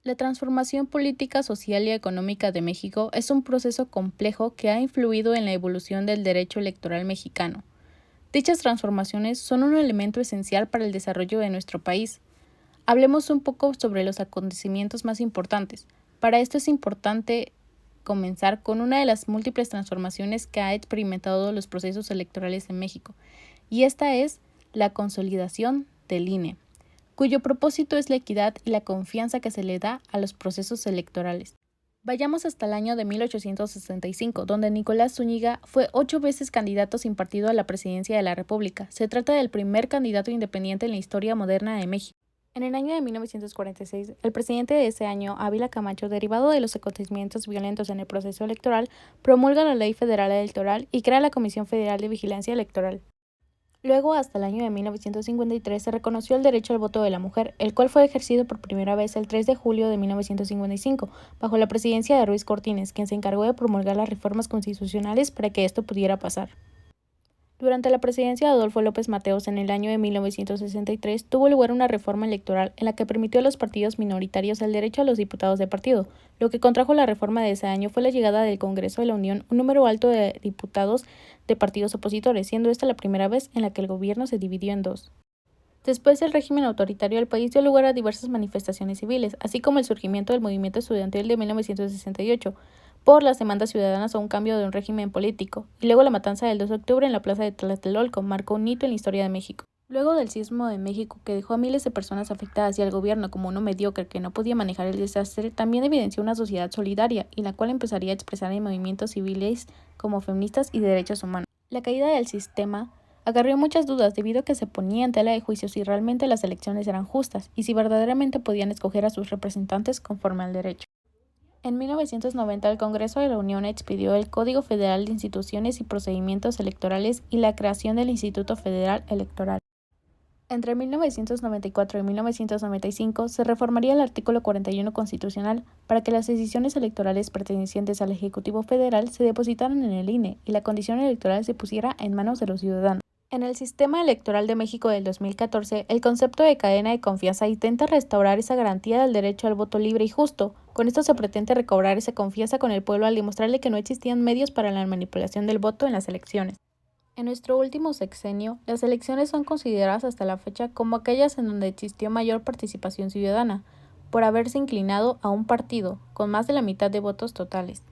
La transformación política, social y económica de México es un proceso complejo que ha influido en la evolución del derecho electoral mexicano. Dichas transformaciones son un elemento esencial para el desarrollo de nuestro país. Hablemos un poco sobre los acontecimientos más importantes. Para esto es importante comenzar con una de las múltiples transformaciones que ha experimentado los procesos electorales en México, y esta es la consolidación del INE, cuyo propósito es la equidad y la confianza que se le da a los procesos electorales. Vayamos hasta el año de 1865, donde Nicolás Zúñiga fue 8 veces candidato sin partido a la presidencia de la República. Se trata del primer candidato independiente en la historia moderna de México. En el año de 1946, el presidente de ese año, Ávila Camacho, derivado de los acontecimientos violentos en el proceso electoral, promulga la Ley Federal Electoral y crea la Comisión Federal de Vigilancia Electoral. Luego, hasta el año de 1953, se reconoció el derecho al voto de la mujer, el cual fue ejercido por primera vez el 3 de julio de 1955, bajo la presidencia de Ruiz Cortines, quien se encargó de promulgar las reformas constitucionales para que esto pudiera pasar. Durante la presidencia de Adolfo López Mateos en el año de 1963, tuvo lugar una reforma electoral en la que permitió a los partidos minoritarios el derecho a los diputados de partido. Lo que contrajo la reforma de ese año fue la llegada del Congreso de la Unión un número alto de diputados de partidos opositores, siendo esta la primera vez en la que el gobierno se dividió en dos. Después del régimen autoritario, el país dio lugar a diversas manifestaciones civiles, así como el surgimiento del movimiento estudiantil de 1968, por las demandas ciudadanas a un cambio de un régimen político, y luego la matanza del 2 de octubre en la plaza de Tlatelolco marcó un hito en la historia de México. Luego del sismo de México, que dejó a miles de personas afectadas y al gobierno como uno mediocre que no podía manejar el desastre, también evidenció una sociedad solidaria, y la cual empezaría a expresar en movimientos civiles como feministas y derechos humanos. La caída del sistema acarreó muchas dudas debido a que se ponía en tela de juicio si realmente las elecciones eran justas y si verdaderamente podían escoger a sus representantes conforme al derecho. En 1990, el Congreso de la Unión expidió el Código Federal de Instituciones y Procedimientos Electorales y la creación del Instituto Federal Electoral. Entre 1994 y 1995 se reformaría el artículo 41 constitucional para que las decisiones electorales pertenecientes al Ejecutivo Federal se depositaran en el INE y la condición electoral se pusiera en manos de los ciudadanos. En el sistema electoral de México del 2014, el concepto de cadena de confianza intenta restaurar esa garantía del derecho al voto libre y justo. Con esto se pretende recobrar esa confianza con el pueblo al demostrarle que no existían medios para la manipulación del voto en las elecciones. En nuestro último sexenio, las elecciones son consideradas hasta la fecha como aquellas en donde existió mayor participación ciudadana, por haberse inclinado a un partido, con más de la mitad de votos totales.